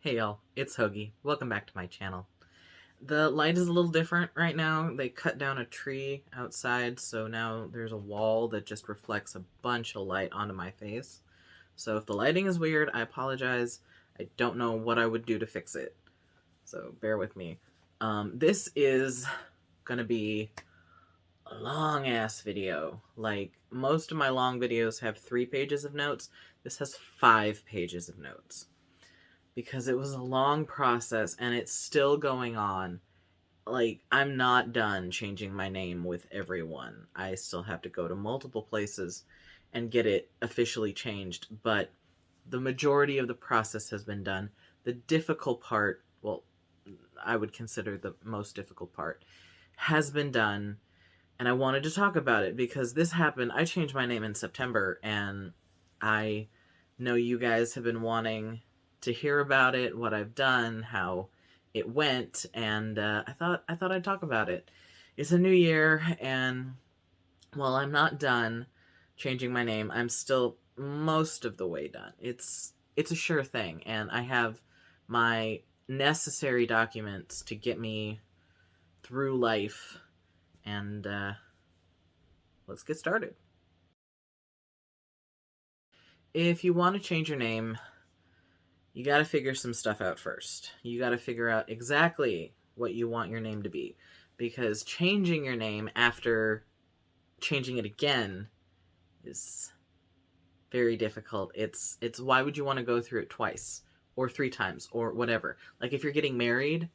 Hey y'all, it's Hoagie. Welcome back to my channel. The light is a little different right now. They cut down a tree outside, so now there's a wall that just reflects a bunch of light onto my face. So if the lighting is weird, I apologize. I don't know what I would do to fix it, so bear with me. This is gonna be a long ass video. Like, most of my long videos have 3 pages of notes. This has 5 pages of notes, because it was a long process and it's still going on. Like, I'm not done changing my name with everyone. I still have to go to multiple places and get it officially changed, but the majority of the process has been done. The difficult part, well, I would consider the most difficult part, has been done, and I wanted to talk about it because this happened. I changed my name in September, and I know you guys have been wanting to hear about it, what I've done, how it went, and I thought I'd talk about it. It's a new year, and while I'm not done changing my name, I'm still most of the way done. It's a sure thing, and I have my necessary documents to get me through life, and let's get started. If you want to change your name, you got to figure some stuff out first. You got to figure out exactly what you want your name to be, because changing your name after changing it again is very difficult. It's why would you want to go through it twice or 3 times or whatever? Like, if you're getting married,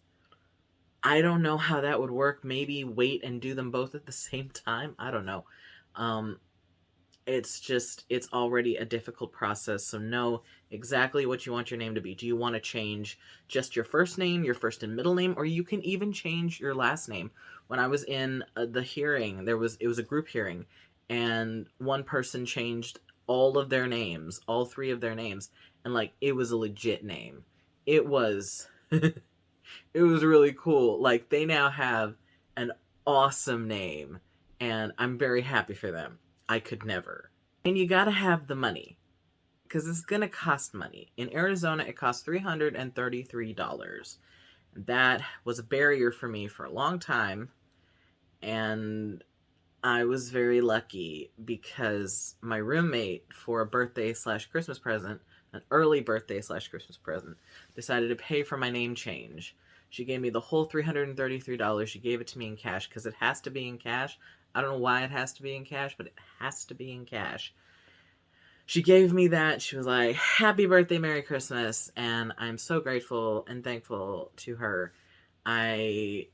I don't know how that would work. Maybe wait and do them both at the same time. I don't know. Um, it's already a difficult process, so know exactly what you want your name to be. Do you want to change just your first name, your first and middle name, or you can even change your last name? When I was in the hearing, it was a group hearing, and one person changed all of their names, all 3 of their names, and like, it was a legit name. It was it was really cool. Like, they now have an awesome name, and I'm very happy for them. I could never. And you gotta have the money, because it's gonna cost money. In Arizona, it costs $333. That was a barrier for me for a long time, and I was very lucky because my roommate, for a birthday slash Christmas present, an early birthday slash Christmas present, decided to pay for my name change. She gave me the whole $333. She gave it to me in cash because it has to be in cash. I don't know why it has to be in cash, but it has to be in cash. She gave me that. She was like, "Happy birthday, Merry Christmas," and I'm so grateful and thankful to her. I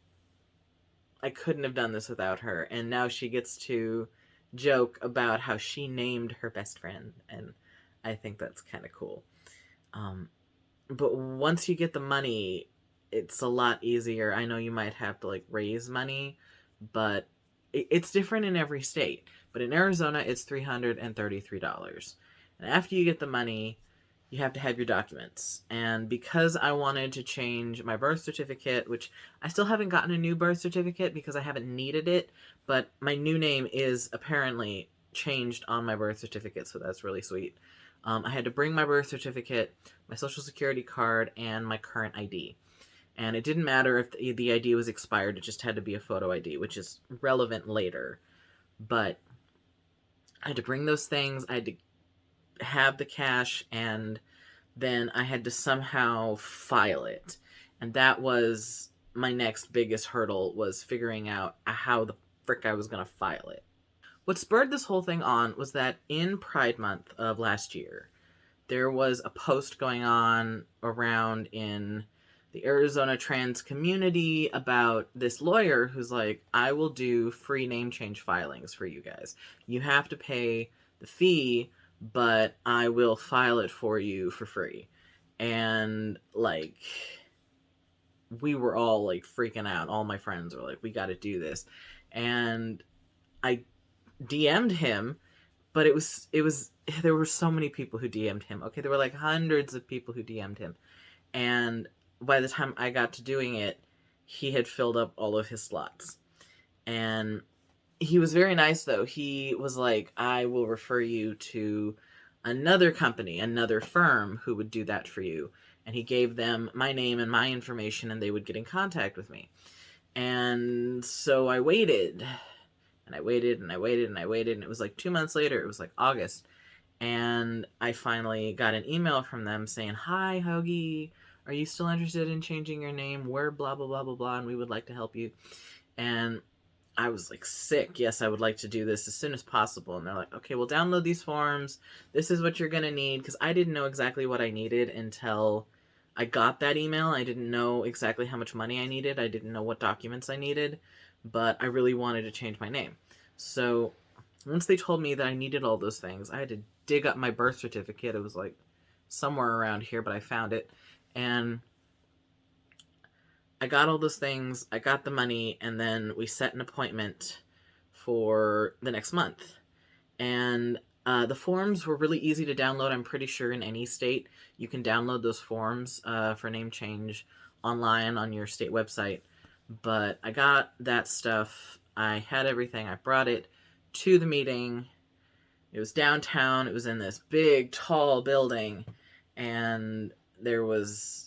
I couldn't have done this without her. And now she gets to joke about how she named her best friend, and I think that's kind of cool. Um, but once you get the money, it's a lot easier. I know you might have to like raise money, but it's different in every state. But in Arizona, it's $333. And after you get the money, you have to have your documents. And because I wanted to change my birth certificate, which I still haven't gotten a new birth certificate because I haven't needed it, but my new name is apparently changed on my birth certificate, so that's really sweet. I had to bring my birth certificate, my social security card, and my current ID. And it didn't matter if the ID was expired, it just had to be a photo ID, which is relevant later. But I had to bring those things, I had to have the cash, and then I had to somehow file it. And that was my next biggest hurdle, was figuring out how the frick I was going to file it. What spurred this whole thing on was that in Pride Month of last year, there was a post going on around in the Arizona trans community about this lawyer who's like, "I will do free name change filings for you guys. You have to pay the fee, but I will file it for you for free." And like, we were all like freaking out. All my friends were like, "We got to do this." And I DM'd him, but it was there were so many people who DM'd him. Okay, there were like hundreds of people who DM'd him, and by the time I got to doing it, he had filled up all of his slots. And he was very nice, though. He was like, "I will refer you to another company, another firm who would do that for you." and he gave them my name and my information, and they would get in contact with me. And so I waited, and I waited, and I waited, and I waited, and it was like 2 months later, it was like August, and I finally got an email from them saying, "Hi, Hoagie, are you still interested in changing your name? We're blah, blah, blah, blah, blah, and we would like to help you." And I was like, sick. Yes, I would like to do this as soon as possible. And they're like, okay, well, download these forms. This is what you're going to need. Because I didn't know exactly what I needed until I got that email. I didn't know exactly how much money I needed. I didn't know what documents I needed. But I really wanted to change my name. So once they told me that I needed all those things, I had to dig up my birth certificate. It was like somewhere around here, but I found it. And I got all those things, I got the money, and then we set an appointment for the next month. And the forms were really easy to download. I'm pretty sure in any state you can download those forms for name change online on your state website. But I got that stuff. I had everything. I brought it to the meeting. It was downtown. It was in this big, tall building. And there was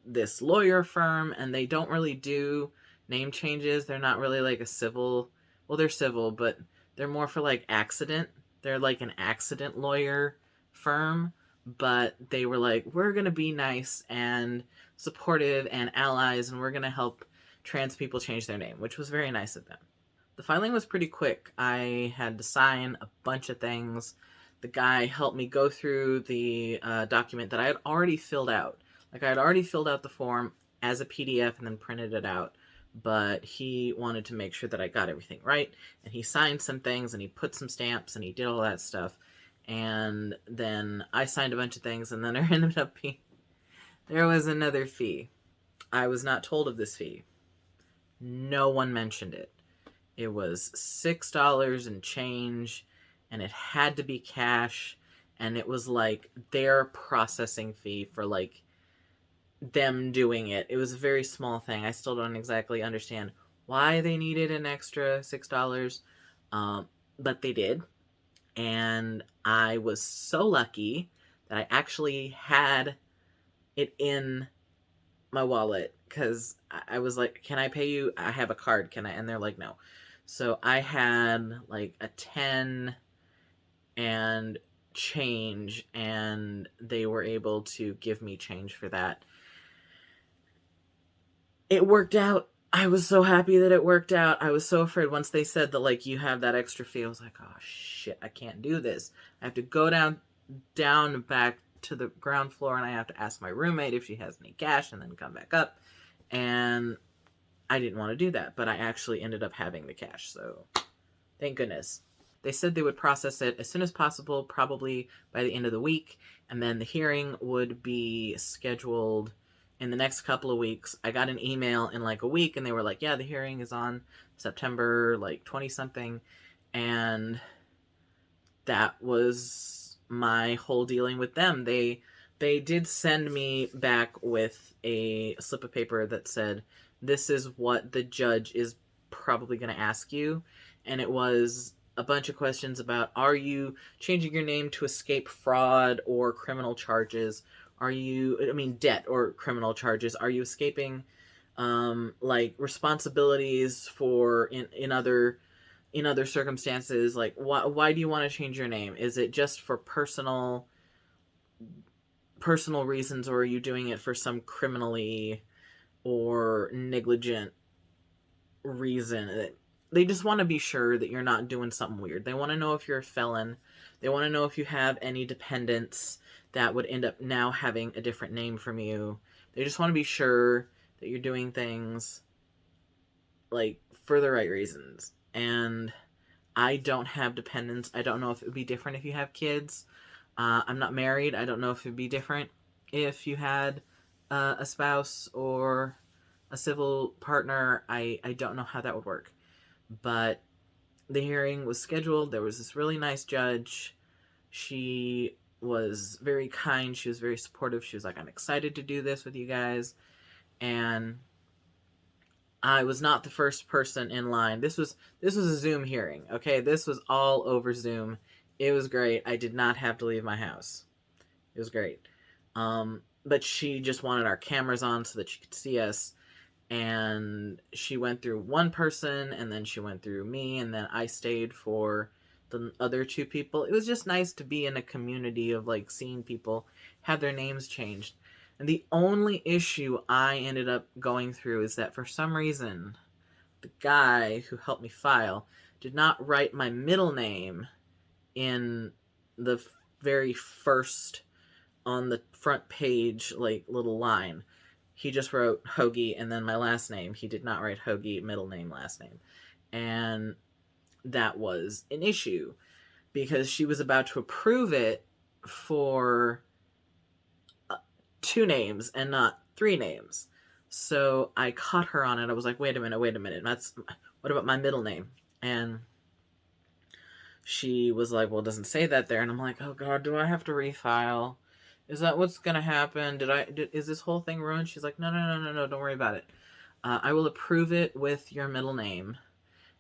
this lawyer firm, and they don't really do name changes. They're not really like a civil, well, they're civil, but they're more for like accident. They're like an accident lawyer firm, but they were like, we're going to be nice and supportive and allies, and we're going to help trans people change their name, which was very nice of them. The filing was pretty quick. I had to sign a bunch of things. The guy helped me go through the document that I had already filled out. Like, I had already filled out the form as a PDF and then printed it out, but he wanted to make sure that I got everything right, and he signed some things, and he put some stamps, and he did all that stuff, and then I signed a bunch of things, and then there ended up being, there was another fee. I was not told of this fee. No one mentioned it. It was $6 and change, and it had to be cash, and it was like their processing fee for like them doing it. It was a very small thing. I still don't exactly understand why they needed an extra $6, but they did. And I was so lucky that I actually had it in my wallet, because I was like, can I pay you? I have a card. Can I? And they're like, no. So I had like a 10 and change, and they were able to give me change for that. It worked out. I was so happy that it worked out. I was so afraid once they said that, like, you have that extra fee. I was like, oh shit, I can't do this. I have to go down back to the ground floor, and I have to ask my roommate if she has any cash, and then come back up. And I didn't want to do that, but I actually ended up having the cash, so thank goodness. They said they would process it as soon as possible, probably by the end of the week, and then the hearing would be scheduled in the next couple of weeks. I got an email in like a week, and they were like, yeah, the hearing is on September like 20 something, and that was my whole dealing with them. They did send me back with a slip of paper that said, this is what the judge is probably going to ask you, and it was a bunch of questions about, are you changing your name to escape fraud or criminal charges? Are you, I mean, debt or criminal charges? Are you escaping like responsibilities for in other circumstances? Like, why do you want to change your name? Is it just for personal reasons, or are you doing it for some criminally or negligent reason? They just want to be sure that you're not doing something weird. They want to know if you're a felon. They want to know if you have any dependents that would end up now having a different name from you. They just want to be sure that you're doing things like for the right reasons. And I don't have dependents. I don't know if it would be different if you have kids. I'm not married. I don't know if it would be different if you had a spouse or a civil partner. I don't know how that would work. But the hearing was scheduled. There was this really nice judge. She was very kind. She was very supportive. She was like, I'm excited to do this with you guys. And I was not the first person in line. This was a Zoom hearing, okay? This was all over Zoom. It was great. I did not have to leave my house. It was great. but she just wanted our cameras on so that she could see us. And she went through one person, and then she went through me, and then I stayed for the other two people. It was just nice to be in a community of like seeing people have their names changed. And the only issue I ended up going through is that for some reason, the guy who helped me file did not write my middle name in the very first on the front page, like, little line. He just wrote Hoagie and then my last name. He did not write Hoagie, middle name, last name. And that was an issue because she was about to approve it for 2 names and not 3 names. So I caught her on it. I was like, wait a minute. What about my middle name? And she was like, well, it doesn't say that there. And I'm like, oh God, do I have to refile? Is that what's gonna happen? Is this whole thing ruined? She's like, no, don't worry about it. I will approve it with your middle name,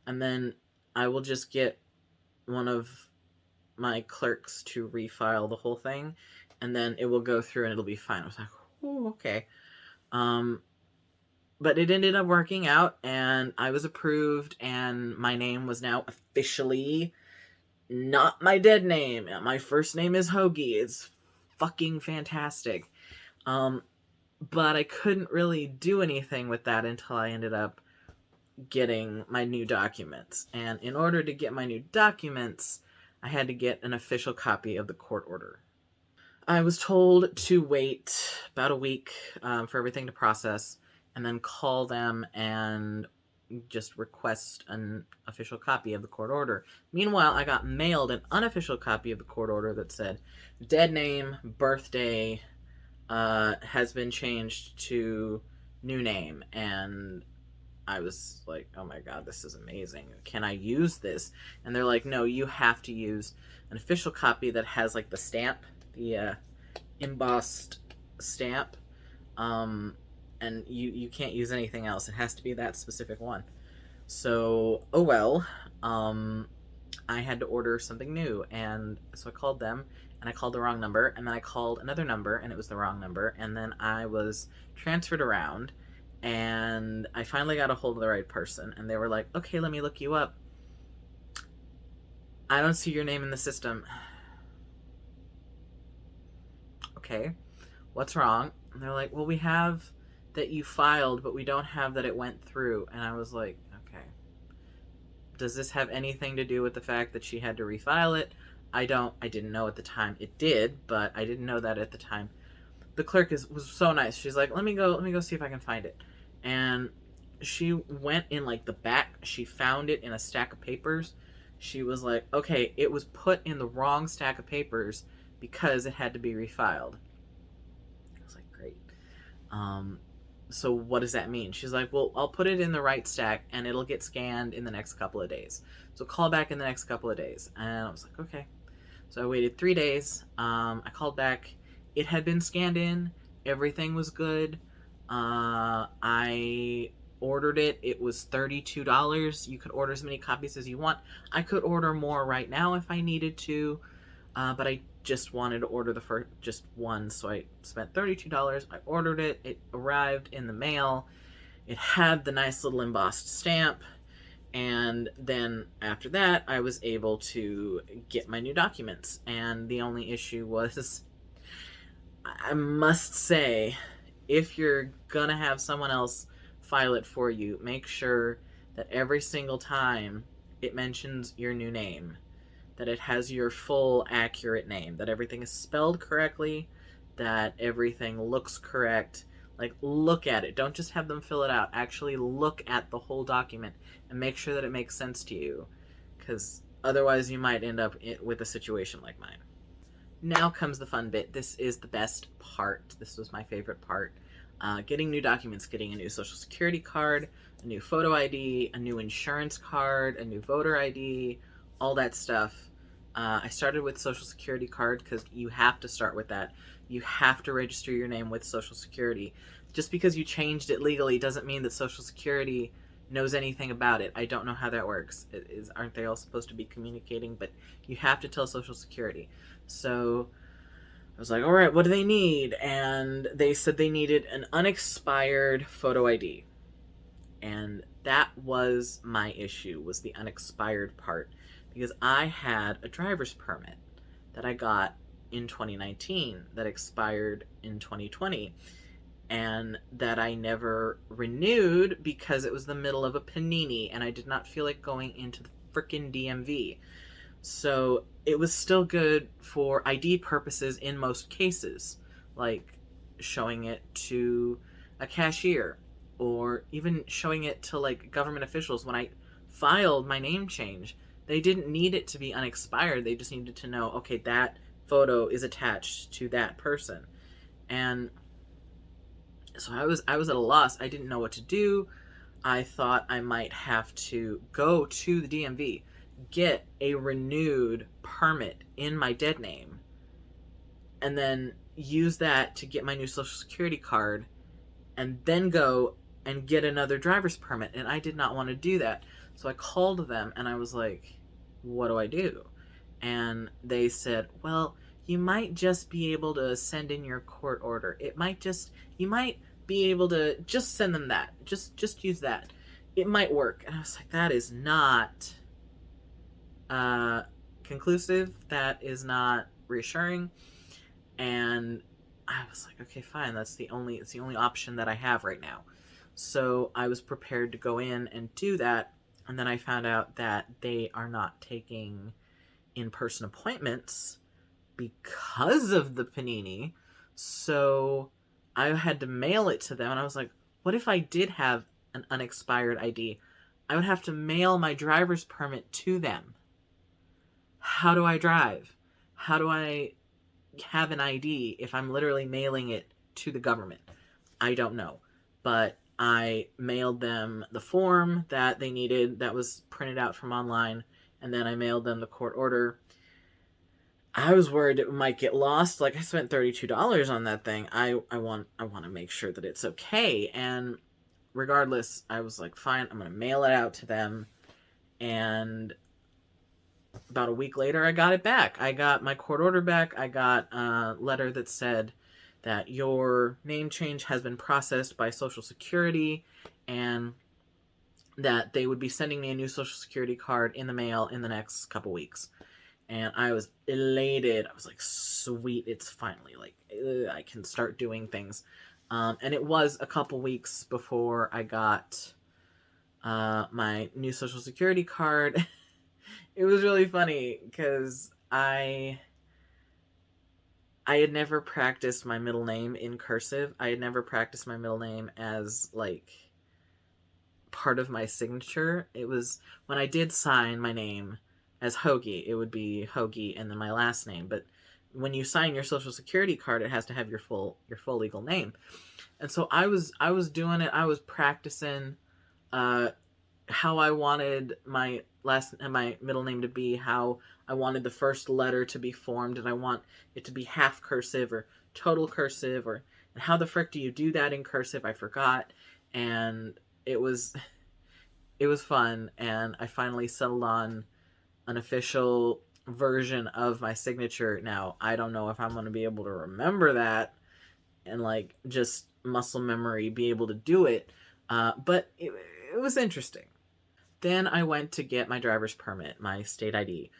and then I will just get one of my clerks to refile the whole thing, and then it will go through and it'll be fine. I was like, oh, okay. But it ended up working out, and I was approved, and my name was now officially not my dead name. My first name is Hoagie. It's fucking fantastic. But I couldn't really do anything with that until I ended up getting my new documents. And in order to get my new documents, I had to get an official copy of the court order. I was told to wait about a week for everything to process and then call them and just request an official copy of the court order. Meanwhile, I got mailed an unofficial copy of the court order that said dead name, birthday, has been changed to new name. And I was like, oh my God, this is amazing. Can I use this? And they're like, no, you have to use an official copy that has like the stamp, the embossed stamp. And you can't use anything else. It has to be that specific one. So, oh well, I had to order something new, and so I called them, and I called the wrong number, and then I called another number, and it was the wrong number, and then I was transferred around, and I finally got a hold of the right person, and they were like, okay, let me look you up. I don't see your name in the system. Okay, what's wrong? And they're like, well, we have that you filed, but we don't have that it went through. And I was like, okay. Does this have anything to do with the fact that she had to refile it? I didn't know at the time. It did, but I didn't know that at the time. The clerk was so nice. She's like, let me go see if I can find it. And she went in like the back. She found it in a stack of papers. She was like, okay, it was put in the wrong stack of papers because it had to be refiled. I was like, great. So what does that mean? She's like, well, I'll put it in the right stack and it'll get scanned in the next couple of days. So call back in the next couple of days. And I was like, okay. So I waited 3 days. I called back. It had been scanned in. Everything was good. I ordered it. It was $32. You could order as many copies as you want. I could order more right now if I needed to. But I just wanted to order just one, so I spent $32. I ordered it. It arrived in the mail. It had the nice little embossed stamp, and then after that, I was able to get my new documents. And the only issue was, I must say, if you're gonna have someone else file it for you, make sure that every single time it mentions your new name, that it has your full accurate name, that everything is spelled correctly, that everything looks correct. Like, look at it. Don't just have them fill it out. Actually look at the whole document and make sure that it makes sense to you, because otherwise you might end up with a situation like mine. Now comes the fun bit. This is the best part. This was my favorite part. Getting new documents, getting a new social security card, a new photo ID, a new insurance card, a new voter ID, all that stuff. I started with social security card because you have to start with that. You have to register your name with social security. Just because you changed it legally doesn't mean that social security knows anything about it. I don't know how that works. Aren't they all supposed to be communicating? But you have to tell social security. So I was like, all right, what do they need? And they said they needed an unexpired photo ID. And that was my issue, was the unexpired part. Because I had a driver's permit that I got in 2019 that expired in 2020 and that I never renewed because it was the middle of a panini and I did not feel like going into the frickin' DMV. So it was still good for ID purposes in most cases, like showing it to a cashier or even showing it to like government officials. When I filed my name change, they didn't need it to be unexpired. They just needed to know, okay, that photo is attached to that person. And so I was at a loss. I didn't know what to do. I thought I might have to go to the DMV, get a renewed permit in my dead name, and then use that to get my new social security card, and then go and get another driver's permit. And I did not want to do that. So I called them and I was like, what do I do? And they said, well, you might just be able to send in your court order. You might be able to just send them that. Just use that. It might work. And I was like, that is not uh, conclusive. That is not reassuring. And I was like, okay, fine. It's the only option that I have right now. So I was prepared to go in and do that. And then I found out that they are not taking in-person appointments because of the panini. So I had to mail it to them. And I was like, what if I did have an unexpired ID? I would have to mail my driver's permit to them. How do I drive? How do I have an ID if I'm literally mailing it to the government? I don't know. But I mailed them the form that they needed that was printed out from online, and then I mailed them the court order. I was worried it might get lost. Like, I spent $32 on that thing. I want to make sure that it's okay. And regardless, I was like, fine, I'm gonna mail it out to them. And about a week later, I got it back. I got my court order back. I got a letter that said that your name change has been processed by Social Security and that they would be sending me a new Social Security card in the mail in the next couple weeks. And I was elated. I was like, sweet, it's finally like, I can start doing things. And it was a couple weeks before I got my new Social Security card. It was really funny because I had never practiced my middle name in cursive. I had never practiced my middle name as like part of my signature. It was when I did sign my name as Hoagie, it would be Hoagie and then my last name. But when you sign your social security card, it has to have your full legal name. And so I was doing it. I was practicing uh, how I wanted my last and my middle name to be, how I wanted the first letter to be formed, and I want it to be half cursive or total cursive, or and how the frick do you do that in cursive? I forgot, and it was it was fun, and I finally settled on an official version of my signature. Now I don't know if I'm going to be able to remember that and like just muscle memory be able to do it, but it was interesting. Then I went to get my driver's permit, my state ID.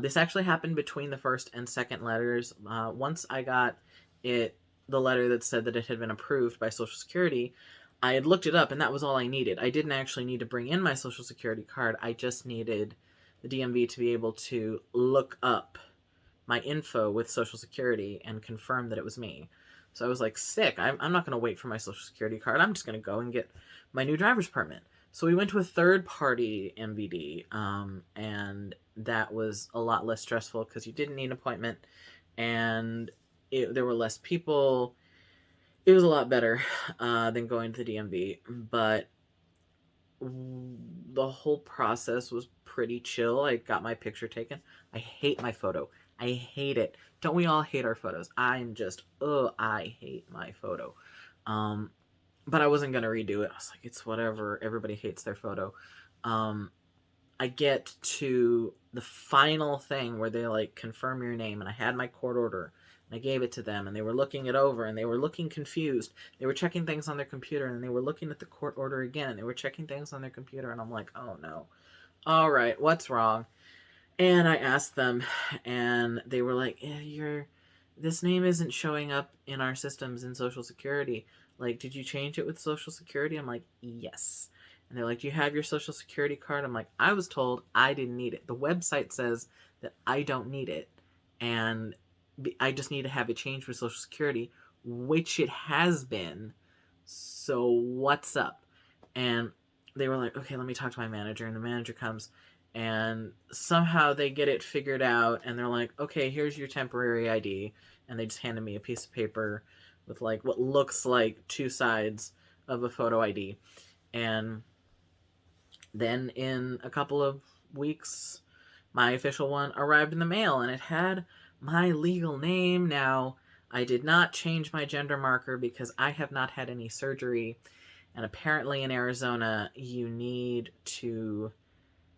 This actually happened between the first and second letters. Once I got it, the letter that said that it had been approved by Social Security, I had looked it up, and that was all I needed. I didn't actually need to bring in my Social Security card. I just needed the DMV to be able to look up my info with Social Security and confirm that it was me. So I was like, sick. I'm not going to wait for my Social Security card. I'm just going to go and get my new driver's permit. So we went to a third party MVD, and that was a lot less stressful because you didn't need an appointment and there were less people. It was a lot better than going to the DMV, but the whole process was pretty chill. I got my picture taken. I hate my photo. I hate it. Don't we all hate our photos? I hate my photo. Um, but I wasn't gonna redo it. I was like, it's whatever. Everybody hates their photo. Um, I get to the final thing where they like confirm your name, and I had my court order I gave it to them, and they were looking it over, and they were looking confused. They were checking things on their computer, and they were looking at the court order again, and they were checking things on their computer, and I'm like, oh no. All right, what's wrong? And I asked them, and they were like, this name isn't showing up in our systems in Social Security. Like, did you change it with Social Security? I'm like, yes. And they're like, do you have your Social Security card? I'm like, I was told I didn't need it. The website says that I don't need it. And I just need to have it changed with Social Security, which it has been. So what's up? And they were like, okay, let me talk to my manager. And the manager comes, and somehow they get it figured out, and they're like, okay, here's your temporary ID. And they just handed me a piece of paper with like what looks like two sides of a photo ID. And then in a couple of weeks, my official one arrived in the mail, and it had my legal name. Now, I did not change my gender marker because I have not had any surgery. And apparently in Arizona, you need to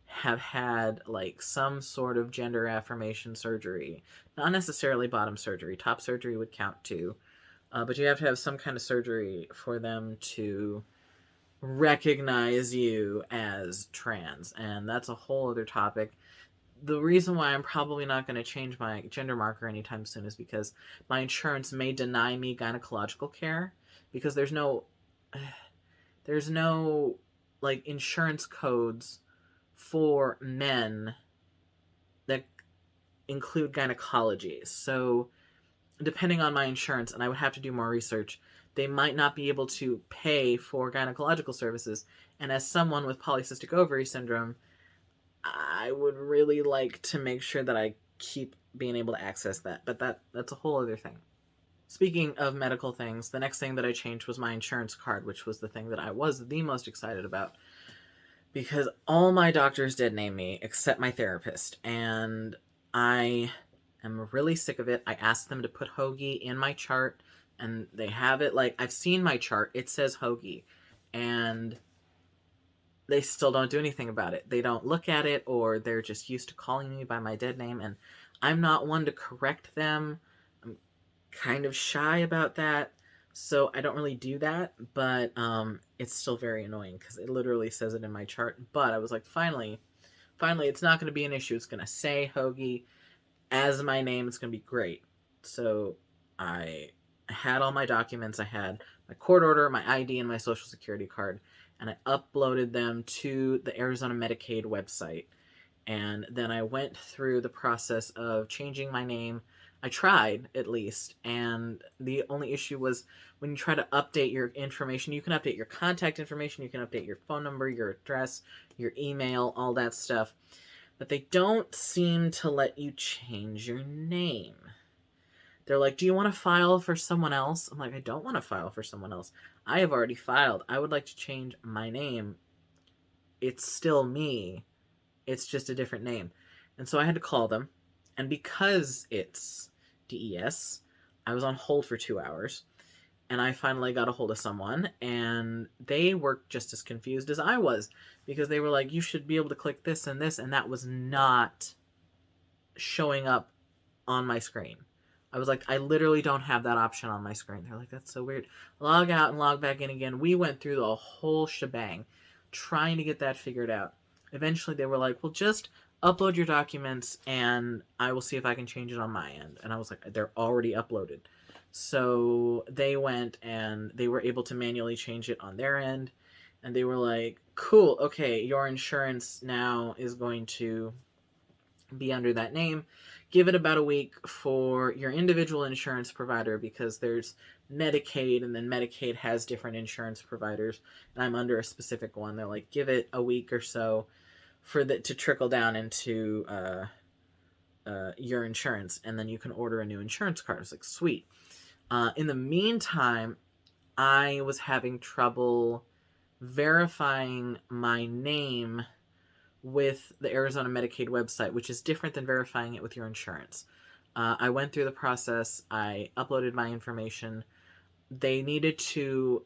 have had like some sort of gender affirmation surgery. Not necessarily bottom surgery. Top surgery would count too. But you have to have some kind of surgery for them to recognize you as trans. And that's a whole other topic. The reason why I'm probably not going to change my gender marker anytime soon is because my insurance may deny me gynecological care, because there's no like insurance codes for men that include gynecology. So depending on my insurance, and I would have to do more research, they might not be able to pay for gynecological services. And as someone with polycystic ovary syndrome, I would really like to make sure that I keep being able to access that. But that's a whole other thing. Speaking of medical things, the next thing that I changed was my insurance card, which was the thing that I was the most excited about, because all my doctors did name me except my therapist, and I am really sick of it. I asked them to put Hoagie in my chart, and they have it. Like, I've seen my chart, it says Hoagie, and they still don't do anything about it. They don't look at it, or they're just used to calling me by my dead name, and I'm not one to correct them. I'm kind of shy about that, so I don't really do that, but it's still very annoying because it literally says it in my chart. But I was like, finally, it's not going to be an issue. It's going to say Hoagie as my name. It's going to be great. So I had all my documents. I had my court order, my ID, and my Social Security card, and I uploaded them to the Arizona Medicaid website. And then I went through the process of changing my name. I tried, at least, and the only issue was when you try to update your information. You can update your contact information, you can update your phone number, your address, your email, all that stuff, but they don't seem to let you change your name. They're like, do you want to file for someone else? I'm like, I don't want to file for someone else. I have already filed. I would like to change my name. It's still me. It's just a different name. And so I had to call them. And because it's DES, I was on hold for 2 hours. And I finally got a hold of someone. And they were just as confused as I was. Because they were like, you should be able to click this and this. And that was not showing up on my screen. I was like, I literally don't have that option on my screen. They're like, that's so weird. Log out and log back in again. We went through the whole shebang trying to get that figured out. Eventually they were like, well, just upload your documents and I will see if I can change it on my end. And I was like, they're already uploaded. So they went and they were able to manually change it on their end. And they were like, cool, okay, your insurance now is going to be under that name. Give it about a week for your individual insurance provider, because there's Medicaid, and then Medicaid has different insurance providers, and I'm under a specific one. They're like, give it a week or so for that to trickle down into your insurance, and then you can order a new insurance card. It's like, sweet. In the meantime, I was having trouble verifying my name with the Arizona Medicaid website, which is different than verifying it with your insurance. I went through the process. I uploaded my information. They needed to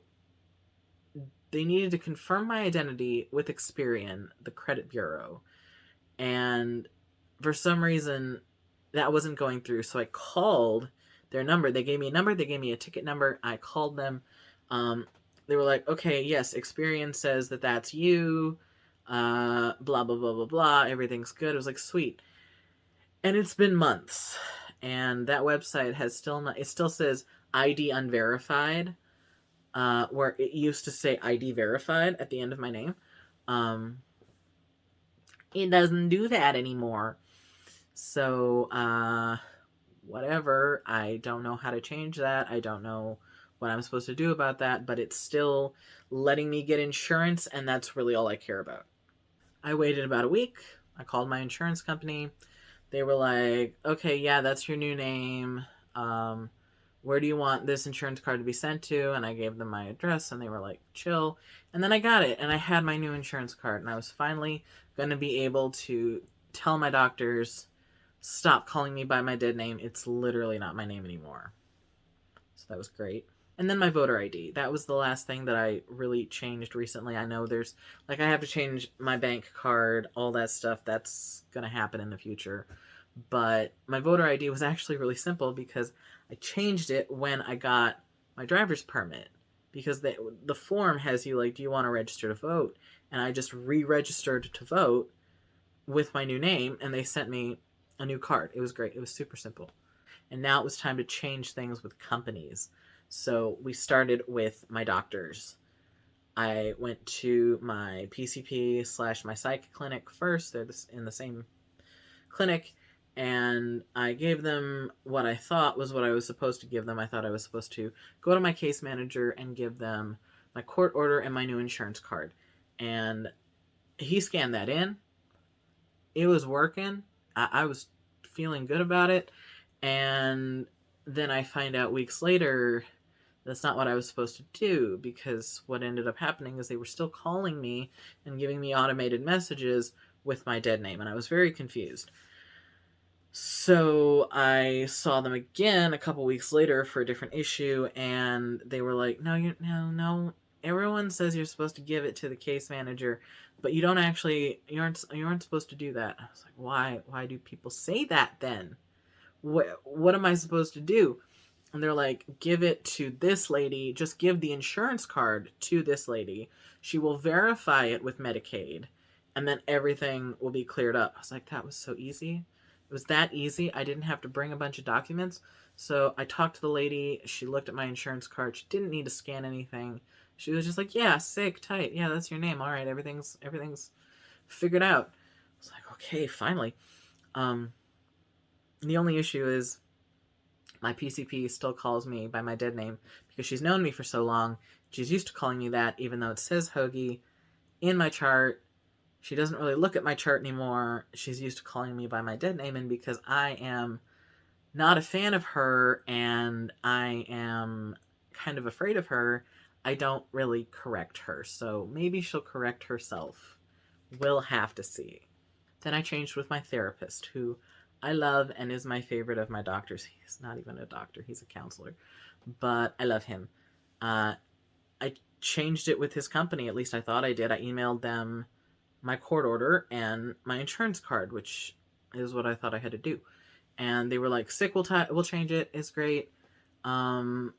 confirm my identity with Experian, the credit bureau, and for some reason that wasn't going through. So I called their number. They gave me a number. They gave me a ticket number. I called them. They were like, okay, yes, Experian says that that's you. Blah, blah, blah, blah, blah. Everything's good. It was like, sweet. And it's been months. And that website has still not, it still says ID unverified, where it used to say ID verified at the end of my name. It doesn't do that anymore. So, whatever. I don't know how to change that. I don't know what I'm supposed to do about that, but it's still letting me get insurance, and that's really all I care about. I waited about a week. I called my insurance company. They were like, okay, yeah, that's your new name. Where do you want this insurance card to be sent to? And I gave them my address, and they were like, chill. And then I got it, and I had my new insurance card, and I was finally going to be able to tell my doctors, stop calling me by my dead name. It's literally not my name anymore. So that was great. And then my voter ID. That was the last thing that I really changed recently. I know there's, like, I have to change my bank card, all that stuff. That's going to happen in the future. But my voter ID was actually really simple because I changed it when I got my driver's permit. Because the form has you, like, do you want to register to vote? And I just re-registered to vote with my new name, and they sent me a new card. It was great. It was super simple. And now it was time to change things with companies. So we started with my doctors. I went to my PCP / my psych clinic first. They're in the same clinic. And I gave them what I thought was what I was supposed to give them. I thought I was supposed to go to my case manager and give them my court order and my new insurance card. And he scanned that in. It was working. I was feeling good about it. And then I find out weeks later that's not what I was supposed to do, because what ended up happening is they were still calling me and giving me automated messages with my dead name, and I was very confused. So I saw them again a couple weeks later for a different issue, and they were like, no. Everyone says you're supposed to give it to the case manager, but you aren't supposed to do that. I was like, why? Why do people say that then? What am I supposed to do? And they're like, give it to this lady. Just give the insurance card to this lady. She will verify it with Medicaid, and then everything will be cleared up. I was like, that was so easy. It was that easy. I didn't have to bring a bunch of documents. So I talked to the lady. She looked at my insurance card. She didn't need to scan anything. She was just like, yeah, sick, tight. Yeah, that's your name. All right, everything's figured out. I was like, okay, finally. The only issue is my PCP still calls me by my dead name because she's known me for so long. She's used to calling me that, even though it says Hoagie in my chart. She doesn't really look at my chart anymore. She's used to calling me by my dead name, and because I am not a fan of her and I am kind of afraid of her, I don't really correct her. So maybe she'll correct herself. We'll have to see. Then I changed with my therapist, who I love and is my favorite of my doctors. He's not even a doctor, he's a counselor. But I love him. I changed it with his company, at least I thought I did. I emailed them my court order and my insurance card, which is what I thought I had to do. And they were like, sick, we'll change it. It's great. And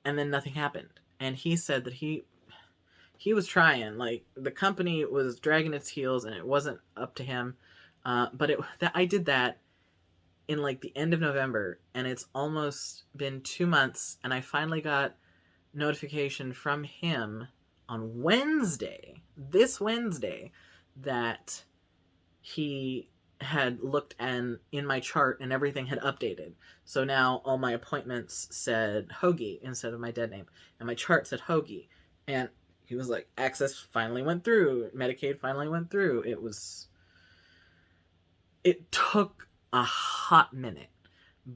then nothing happened. And he said that he was trying. Like, the company was dragging its heels, and it wasn't up to him. But I did that in like the end of November, and it's almost been 2 months, and I finally got notification from him on this Wednesday, that he had looked in my chart and everything had updated. So now all my appointments said Hoagie instead of my dead name, and my chart said Hoagie. And he was like, access finally went through, Medicaid finally went through. It took a hot minute,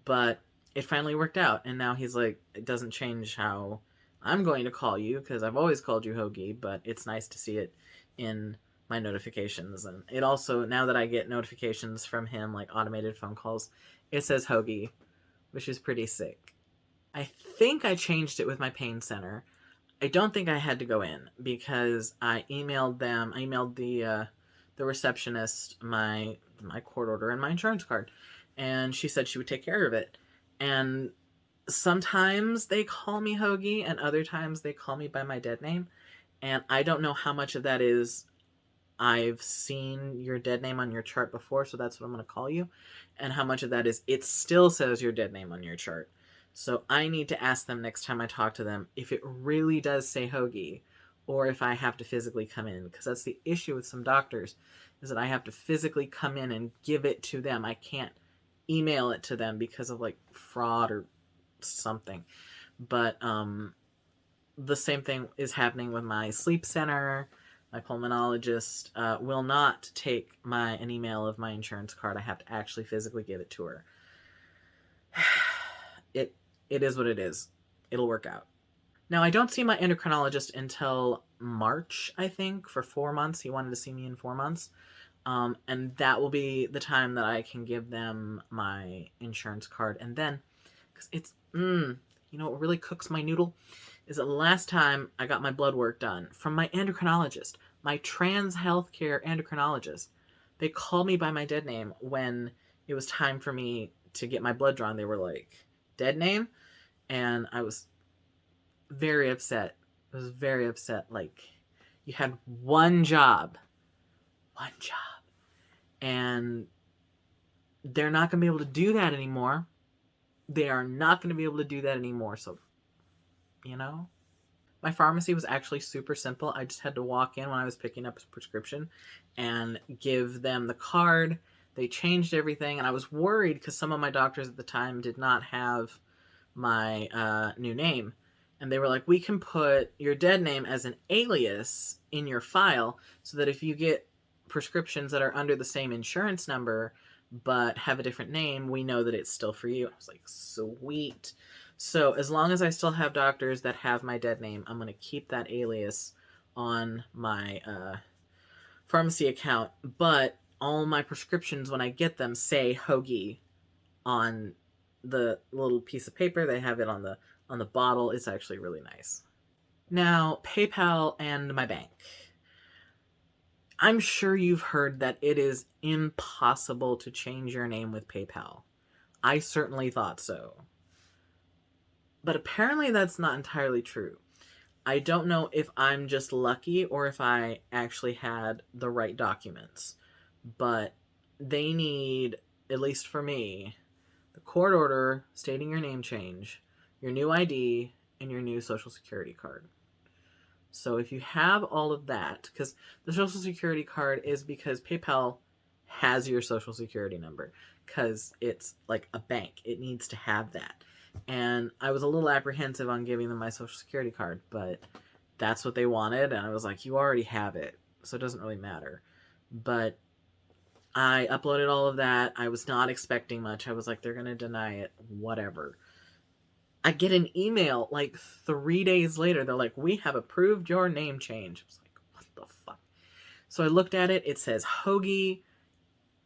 but it finally worked out. And now he's like, it doesn't change how I'm going to call you, because I've always called you Hoagie, but it's nice to see it in my notifications. And it also, now that I get notifications from him, like automated phone calls, it says Hoagie, which is pretty sick. I think I changed it with my pain center. I don't think I had to go in, because I emailed the receptionist my court order and my insurance card, and she said she would take care of it. And sometimes they call me Hoagie, and other times they call me by my dead name. And I don't know how much of that is I've seen your dead name on your chart before, so that's what I'm going to call you. And how much of that is it still says your dead name on your chart. So I need to ask them next time I talk to them if it really does say Hoagie or if I have to physically come in. Because that's the issue with some doctors, is that I have to physically come in and give it to them. I can't email it to them because of like fraud or something. But the same thing is happening with my sleep center. My pulmonologist will not take an email of my insurance card. I have to actually physically give it to her. It it is what it is. It'll work out. Now I don't see my endocrinologist until March, I think, for 4 months. He wanted to see me in 4 months. And that will be the time that I can give them my insurance card. And then, because it's, what really cooks my noodle is that the last time I got my blood work done from my endocrinologist, my trans healthcare endocrinologist, they called me by my dead name when it was time for me to get my blood drawn. They were like, dead name? And I was very upset. I was very upset. Like, you had one job. And they're not going to be able to do that anymore. They are not going to be able to do that anymore. So, my pharmacy was actually super simple. I just had to walk in when I was picking up a prescription and give them the card. They changed everything, and I was worried because some of my doctors at the time did not have my new name. And they were like, we can put your dead name as an alias in your file so that if you get prescriptions that are under the same insurance number but have a different name, we know that it's still for you. I was like, sweet. So as long as I still have doctors that have my dead name, I'm going to keep that alias on my pharmacy account. But all my prescriptions, when I get them, say Hoagie on the little piece of paper. They have it on the bottle. It's actually really nice. Now, PayPal and my bank. I'm sure you've heard that it is impossible to change your name with PayPal. I certainly thought so. But apparently that's not entirely true. I don't know if I'm just lucky or if I actually had the right documents. But they need, at least for me, the court order stating your name change, your new ID, and your new social security card. So if you have all of that, because the social security card is because PayPal has your social security number, because it's like a bank. It needs to have that. And I was a little apprehensive on giving them my social security card, but that's what they wanted. And I was like, you already have it, so it doesn't really matter. But I uploaded all of that. I was not expecting much. I was like, they're going to deny it, whatever. I get an email like 3 days later. They're like, we have approved your name change. I was like, what the fuck? So I looked at it. It says Hoagie.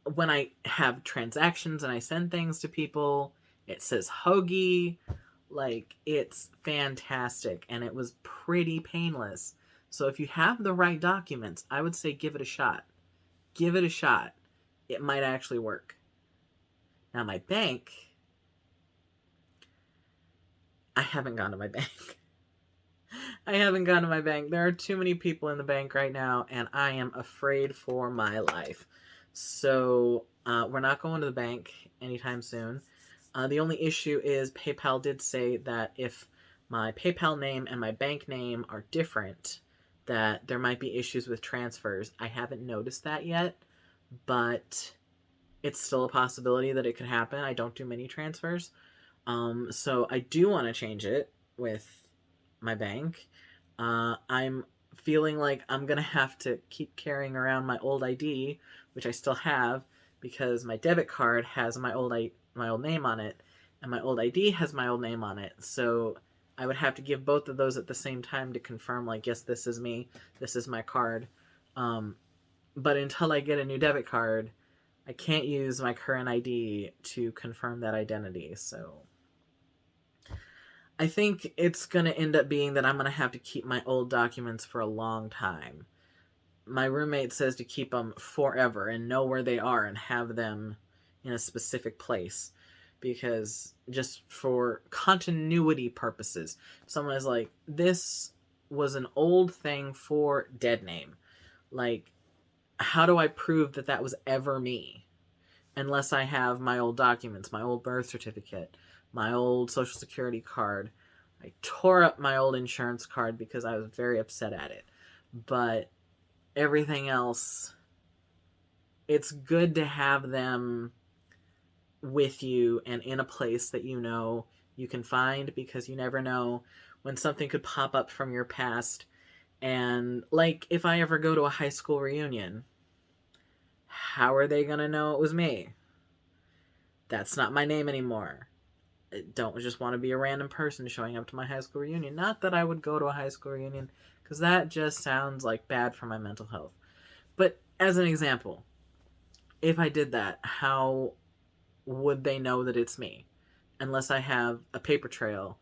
When I have transactions and I send things to people, it says Hoagie. Like, it's fantastic. And it was pretty painless. So if you have the right documents, I would say give it a shot. Give it a shot. It might actually work. Now, my bank, I haven't gone to my bank. I haven't gone to my bank. There are too many people in the bank right now, and I am afraid for my life. So, we're not going to the bank anytime soon. The only issue is PayPal did say that if my PayPal name and my bank name are different, that there might be issues with transfers. I haven't noticed that yet, but it's still a possibility that it could happen. I don't do many transfers. So I do want to change it with my bank. I'm feeling like I'm going to have to keep carrying around my old ID, which I still have, because my debit card has my old name on it, and my old ID has my old name on it. So I would have to give both of those at the same time to confirm, like, yes, this is me, this is my card. But until I get a new debit card, I can't use my current ID to confirm that identity. So I think it's going to end up being that I'm going to have to keep my old documents for a long time. My roommate says to keep them forever and know where they are and have them in a specific place. because just for continuity purposes, someone is like, this was an old thing for dead name. Like, how do I prove that that was ever me? Unless I have my old documents, my old birth certificate, my old social security card. I tore up my old insurance card because I was very upset at it. But everything else, it's good to have them with you and in a place that you know you can find, because you never know when something could pop up from your past. And like, if I ever go to a high school reunion, how are they gonna know it was me? That's not my name anymore. I don't just want to be a random person showing up to my high school reunion. Not that I would go to a high school reunion, because that just sounds like bad for my mental health. But as an example, if I did that, how would they know that it's me? Unless I have a paper trail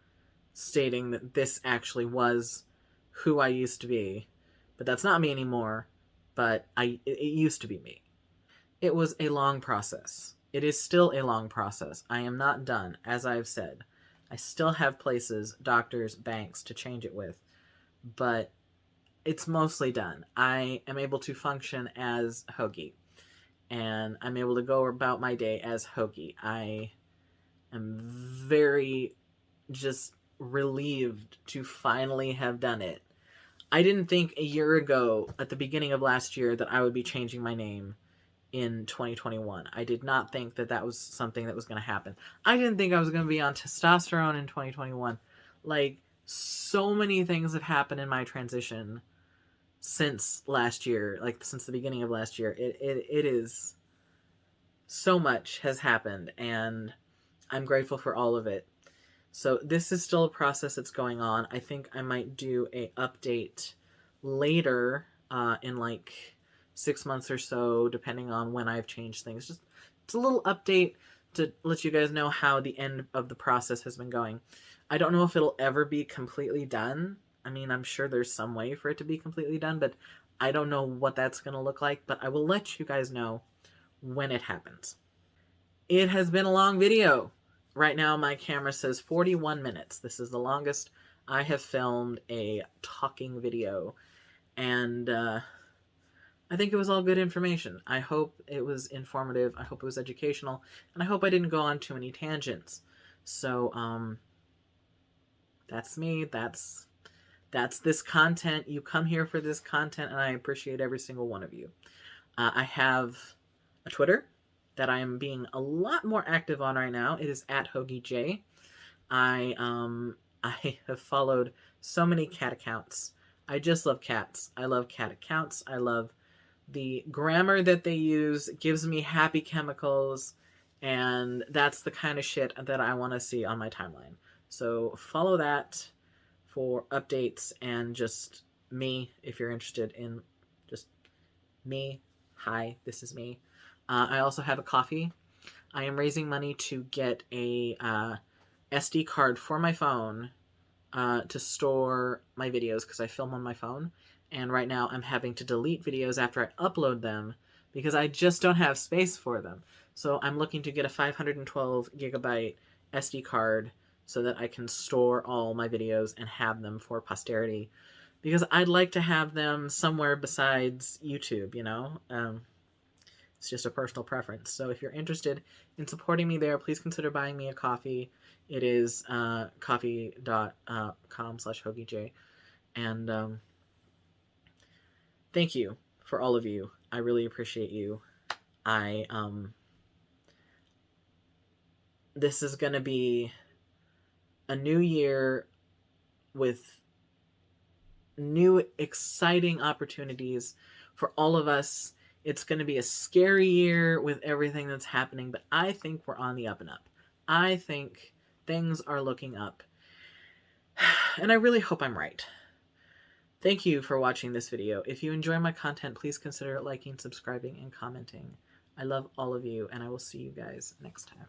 stating that this actually was who I used to be. But that's not me anymore. But it used to be me. It was a long process. It is still a long process. I am not done, as I've said. I still have places, doctors, banks to change it with. But it's mostly done. I am able to function as Hoagie. And I'm able to go about my day as Hoagie. I am very just relieved to finally have done it. I didn't think a year ago, at the beginning of last year, that I would be changing my name in 2021. I did not think that that was something that was going to happen. I didn't think I was going to be on testosterone in 2021. Like, so many things have happened in my transition since last year, like since the beginning of last year. It is, so much has happened, and I'm grateful for all of it. So this is still a process that's going on. I think I might do a update later, in like 6 months or so, depending on when I've changed things. Just it's a little update to let you guys know how the end of the process has been going. I don't know if it'll ever be completely done. I mean, I'm sure there's some way for it to be completely done, but I don't know what that's going to look like. But I will let you guys know when it happens. It has been a long video. Right now my camera says 41 minutes. This is the longest I have filmed a talking video. And I think it was all good information. I hope it was informative. I hope it was educational. And I hope I didn't go on too many tangents. So, that's me. That's this content. You come here for this content, and I appreciate every single one of you. I have a Twitter that I am being a lot more active on right now. It is at HoagieJ. I have followed so many cat accounts. I just love cats. I love cat accounts. I love the grammar that they use. It gives me happy chemicals, and that's the kind of shit that I want to see on my timeline. So follow that for updates and just me, if you're interested in just me. Hi, this is me. I also have a coffee. I am raising money to get a SD card for my phone to store my videos, because I film on my phone. And right now I'm having to delete videos after I upload them because I just don't have space for them. So I'm looking to get a 512 gigabyte SD card so that I can store all my videos and have them for posterity. Because I'd like to have them somewhere besides YouTube, you know? It's just a personal preference. So if you're interested in supporting me there, please consider buying me a coffee. It is coffee.com/HoagieJ. And thank you for all of you. I really appreciate you. This is going to be a new year with new exciting opportunities for all of us. It's going to be a scary year with everything that's happening, but I think we're on the up and up. I think things are looking up. And I really hope I'm right. Thank you for watching this video. If you enjoy my content, please consider liking, subscribing, and commenting. I love all of you, and I will see you guys next time.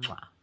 Mwah.